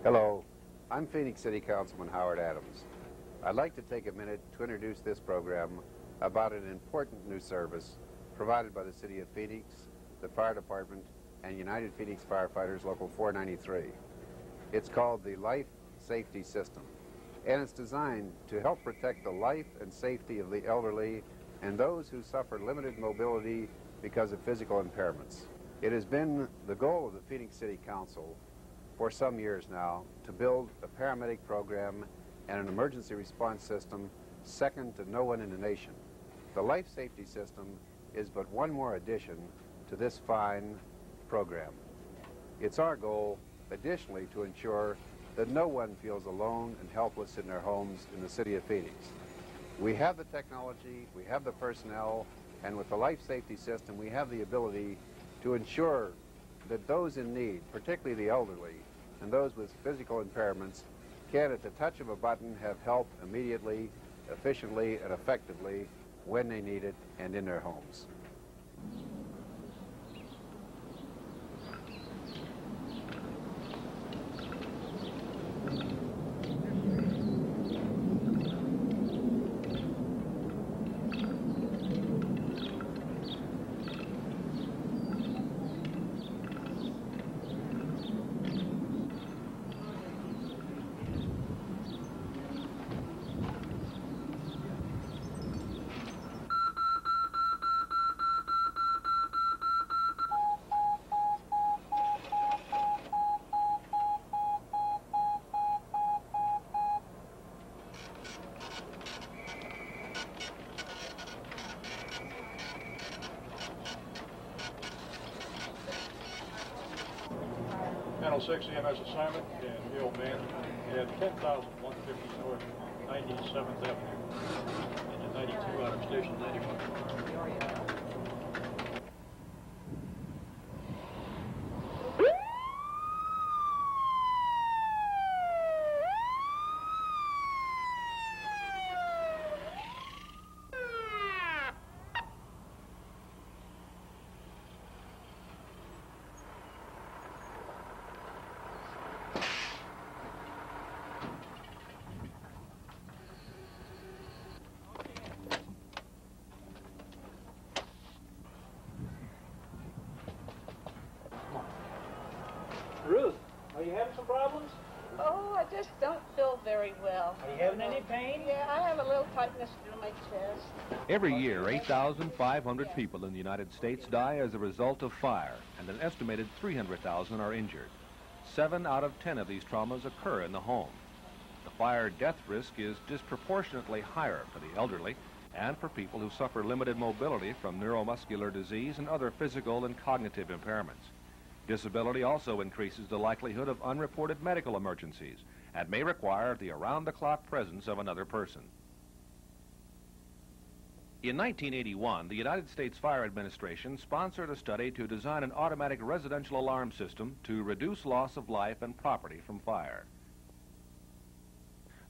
Hello, I'm Phoenix City Councilman Howard Adams. I'd like to take a minute to introduce this program about an important new service provided by the City of Phoenix, the Fire Department, and United Phoenix Firefighters Local 493. It's called the Life Safety System, and it's designed to help protect the life and safety of the elderly and those who suffer limited mobility because of physical impairments. It has been the goal of the Phoenix City Council for some years now to build a paramedic program and an emergency response system second to no one in the nation. The life safety system is but one more addition to this fine program. It's our goal, additionally, to ensure that no one feels alone and helpless in their homes in the city of Phoenix. We have the technology, we have the personnel, and with the life safety system, we have the ability to ensure that those in need, particularly the elderly and those with physical impairments, can, at the touch of a button, have help immediately, efficiently, and effectively when they need it and in their homes. Channel 6 EMS assignment in Hill Bend at 10,150 North 97th Avenue. Engine 92 out of Station 91. Ruth, are you having some problems? Oh, I just don't feel very well. Are you having any pain? Yeah, I have a little tightness in my chest. Every year, 8,500 people in the United States die as a result of fire, and an estimated 300,000 are injured. 7 out of 10 of these traumas occur in the home. The fire death risk is disproportionately higher for the elderly and for people who suffer limited mobility from neuromuscular disease and other physical and cognitive impairments. Disability also increases the likelihood of unreported medical emergencies and may require the around-the-clock presence of another person. In 1981, the United States Fire Administration sponsored a study to design an automatic residential alarm system to reduce loss of life and property from fire.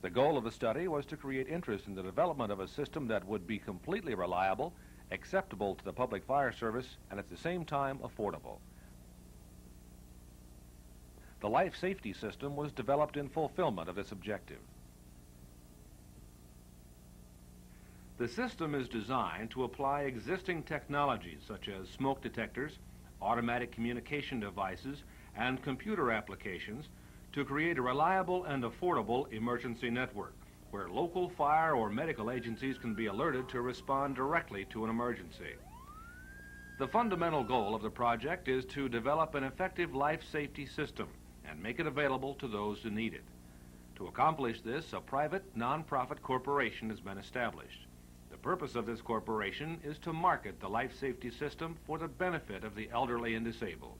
The goal of the study was to create interest in the development of a system that would be completely reliable, acceptable to the public fire service, and at the same time affordable. The life safety system was developed in fulfillment of this objective. The system is designed to apply existing technologies such as smoke detectors, automatic communication devices, and computer applications to create a reliable and affordable emergency network where local fire or medical agencies can be alerted to respond directly to an emergency. The fundamental goal of the project is to develop an effective life safety system and make it available to those who need it. To accomplish this, a private, non-profit corporation has been established. The purpose of this corporation is to market the life safety system for the benefit of the elderly and disabled.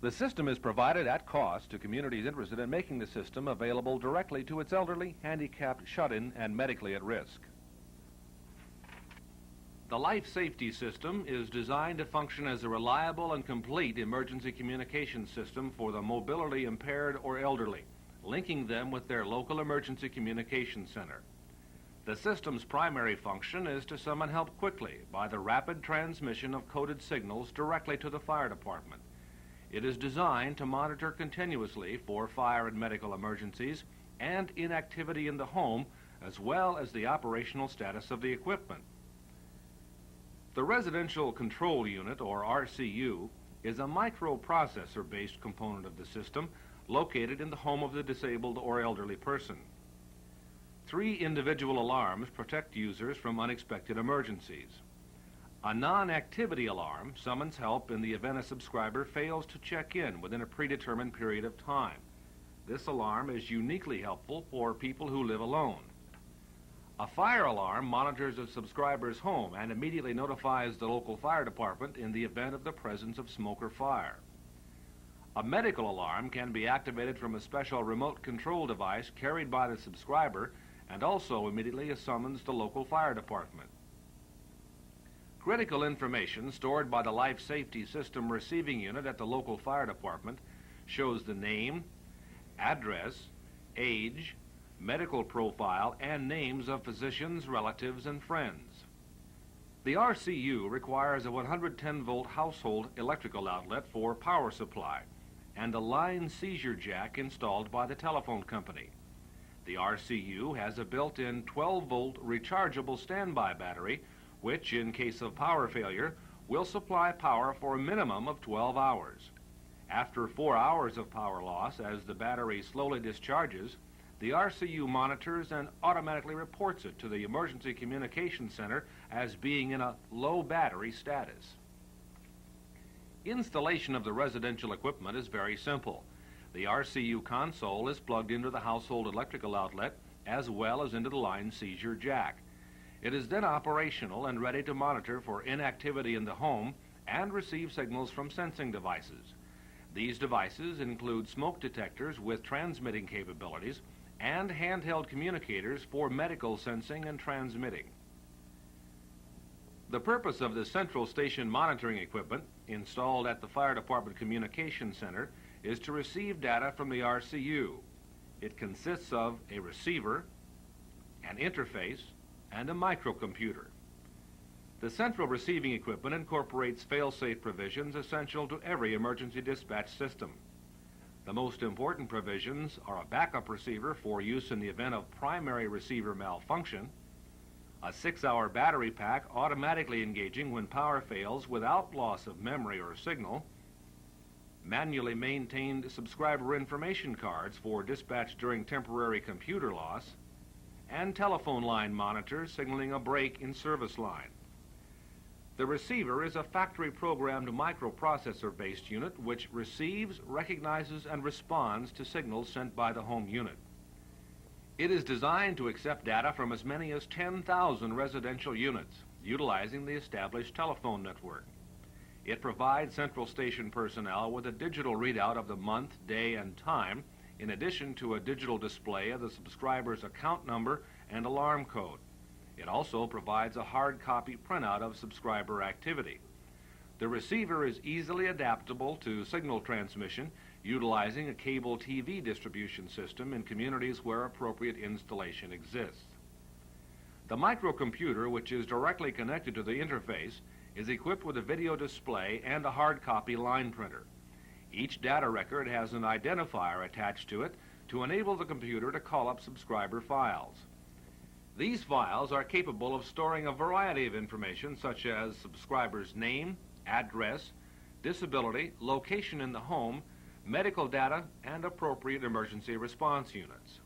The system is provided at cost to communities interested in making the system available directly to its elderly, handicapped, shut-in, and medically at risk. The life safety system is designed to function as a reliable and complete emergency communication system for the mobility impaired or elderly, linking them with their local emergency communication center. The system's primary function is to summon help quickly by the rapid transmission of coded signals directly to the fire department. It is designed to monitor continuously for fire and medical emergencies and inactivity in the home, as well as the operational status of the equipment. The Residential Control Unit, or RCU, is a microprocessor-based component of the system located in the home of the disabled or elderly person. 3 individual alarms protect users from unexpected emergencies. A non-activity alarm summons help in the event a subscriber fails to check in within a predetermined period of time. This alarm is uniquely helpful for people who live alone. A fire alarm monitors a subscriber's home and immediately notifies the local fire department in the event of the presence of smoke or fire. A medical alarm can be activated from a special remote control device carried by the subscriber and also immediately summons the local fire department. Critical information stored by the Life Safety System Receiving Unit at the local fire department shows the name, address, age, medical profile, and names of physicians, relatives, and friends. The RCU requires a 110-volt household electrical outlet for power supply and a line seizure jack installed by the telephone company. The RCU has a built-in 12-volt rechargeable standby battery, which, in case of power failure, will supply power for a minimum of 12 hours. After 4 hours of power loss, as the battery slowly discharges, the RCU monitors and automatically reports it to the Emergency Communication Center as being in a low battery status. Installation of the residential equipment is very simple. The RCU console is plugged into the household electrical outlet as well as into the line seizure jack. It is then operational and ready to monitor for inactivity in the home and receive signals from sensing devices. These devices include smoke detectors with transmitting capabilities and handheld communicators for medical sensing and transmitting. The purpose of the central station monitoring equipment installed at the Fire Department Communication Center is to receive data from the RCU. It consists of a receiver, an interface, and a microcomputer. The central receiving equipment incorporates fail-safe provisions essential to every emergency dispatch system. The most important provisions are a backup receiver for use in the event of primary receiver malfunction, a 6-hour battery pack automatically engaging when power fails without loss of memory or signal, manually maintained subscriber information cards for dispatch during temporary computer loss, and telephone line monitors signaling a break in service line. The receiver is a factory-programmed microprocessor-based unit which receives, recognizes, and responds to signals sent by the home unit. It is designed to accept data from as many as 10,000 residential units, utilizing the established telephone network. It provides central station personnel with a digital readout of the month, day, and time, in addition to a digital display of the subscriber's account number and alarm code. It also provides a hard copy printout of subscriber activity. The receiver is easily adaptable to signal transmission, utilizing a cable TV distribution system in communities where appropriate installation exists. The microcomputer, which is directly connected to the interface, is equipped with a video display and a hard copy line printer. Each data record has an identifier attached to it to enable the computer to call up subscriber files. These files are capable of storing a variety of information such as subscriber's name, address, disability, location in the home, medical data, and appropriate emergency response units.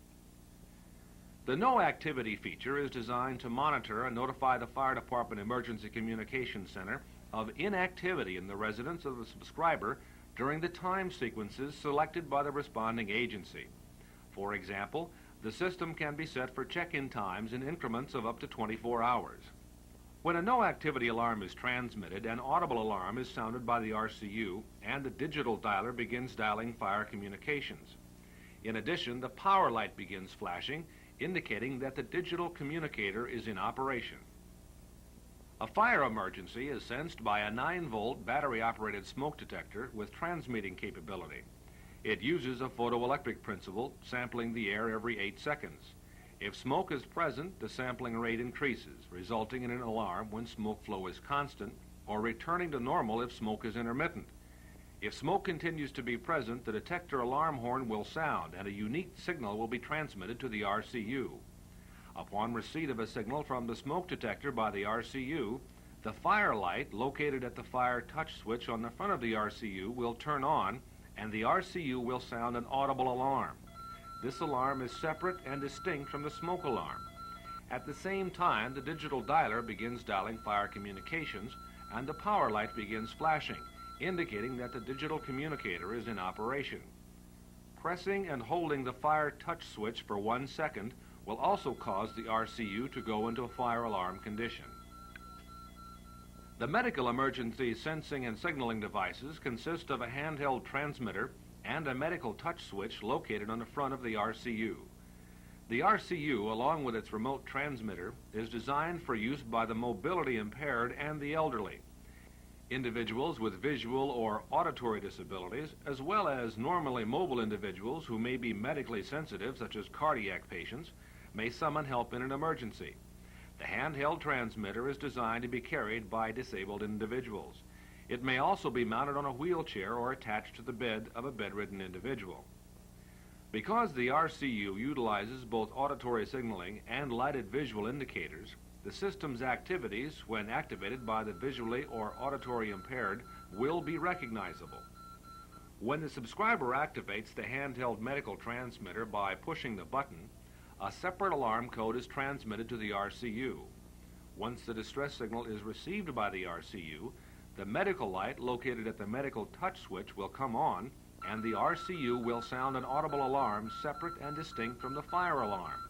The No Activity feature is designed to monitor and notify the Fire Department Emergency Communication Center of inactivity in the residence of the subscriber during the time sequences selected by the responding agency. For example, the system can be set for check-in times in increments of up to 24 hours. When a no-activity alarm is transmitted, an audible alarm is sounded by the RCU and the digital dialer begins dialing fire communications. In addition, the power light begins flashing, indicating that the digital communicator is in operation. A fire emergency is sensed by a 9-volt battery-operated smoke detector with transmitting capability. It uses a photoelectric principle, sampling the air every 8 seconds. If smoke is present, the sampling rate increases, resulting in an alarm when smoke flow is constant, or returning to normal if smoke is intermittent. If smoke continues to be present, the detector alarm horn will sound and a unique signal will be transmitted to the RCU. Upon receipt of a signal from the smoke detector by the RCU, the fire light located at the fire touch switch on the front of the RCU will turn on and the RCU will sound an audible alarm. This alarm is separate and distinct from the smoke alarm. At the same time, the digital dialer begins dialing fire communications and the power light begins flashing, indicating that the digital communicator is in operation. Pressing and holding the fire touch switch for 1 second will also cause the RCU to go into a fire alarm condition. The medical emergency sensing and signaling devices consist of a handheld transmitter and a medical touch switch located on the front of the RCU. The RCU, along with its remote transmitter, is designed for use by the mobility impaired and the elderly. Individuals with visual or auditory disabilities, as well as normally mobile individuals who may be medically sensitive, such as cardiac patients, may summon help in an emergency. The handheld transmitter is designed to be carried by disabled individuals. It may also be mounted on a wheelchair or attached to the bed of a bedridden individual. Because the RCU utilizes both auditory signaling and lighted visual indicators, the system's activities, when activated by the visually or auditory impaired, will be recognizable. When the subscriber activates the handheld medical transmitter by pushing the button, a separate alarm code is transmitted to the RCU. Once the distress signal is received by the RCU, the medical light located at the medical touch switch will come on, and the RCU will sound an audible alarm separate and distinct from the fire alarm.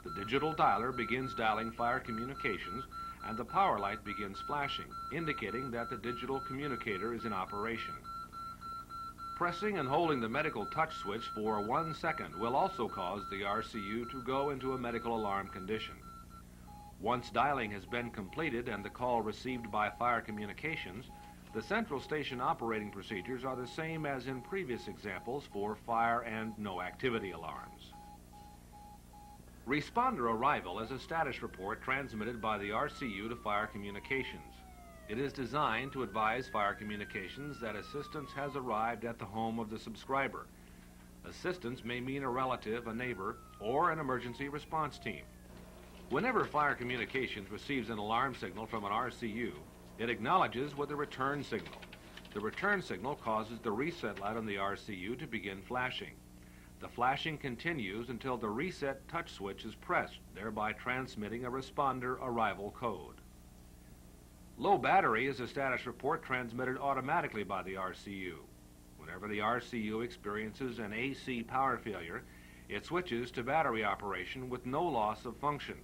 The digital dialer begins dialing fire communications, and the power light begins flashing, indicating that the digital communicator is in operation. Pressing and holding the medical touch switch for 1 second will also cause the RCU to go into a medical alarm condition. Once dialing has been completed and the call received by fire communications, the central station operating procedures are the same as in previous examples for fire and no activity alarms. Responder arrival is a status report transmitted by the RCU to fire communications. It is designed to advise fire communications that assistance has arrived at the home of the subscriber. Assistance may mean a relative, a neighbor, or an emergency response team. Whenever fire communications receives an alarm signal from an RCU, it acknowledges with a return signal. The return signal causes the reset light on the RCU to begin flashing. The flashing continues until the reset touch switch is pressed, thereby transmitting a responder arrival code. Low battery is a status report transmitted automatically by the RCU. Whenever the RCU experiences an AC power failure, it switches to battery operation with no loss of function.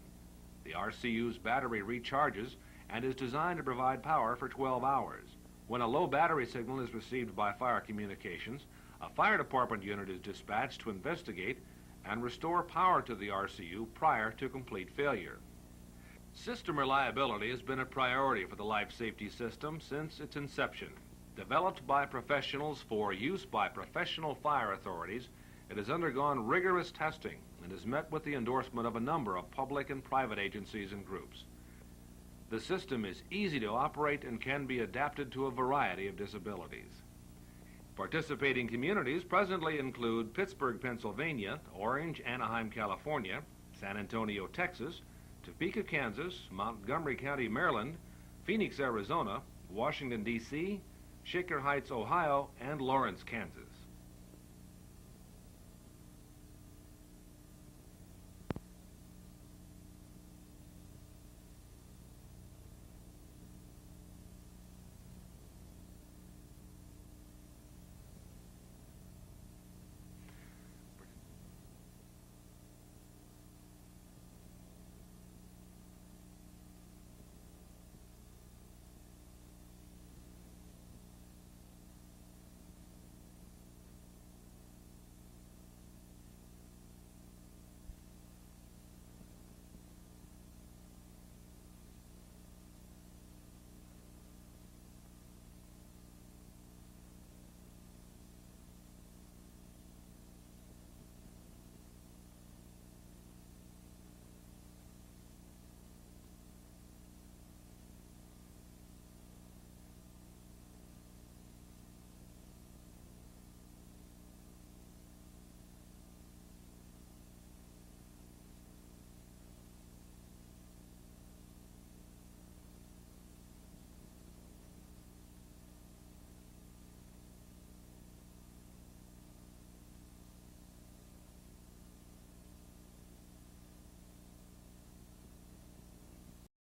The RCU's battery recharges and is designed to provide power for 12 hours. When a low battery signal is received by fire communications, a fire department unit is dispatched to investigate and restore power to the RCU prior to complete failure. System reliability has been a priority for the life safety system since its inception. Developed by professionals for use by professional fire authorities, it has undergone rigorous testing and has met with the endorsement of a number of public and private agencies and groups. The system is easy to operate and can be adapted to a variety of disabilities. Participating communities presently include Pittsburgh, Pennsylvania, Orange, Anaheim, California, San Antonio, Texas, Topeka, Kansas, Montgomery County, Maryland, Phoenix, Arizona, Washington, D.C., Shaker Heights, Ohio, and Lawrence, Kansas.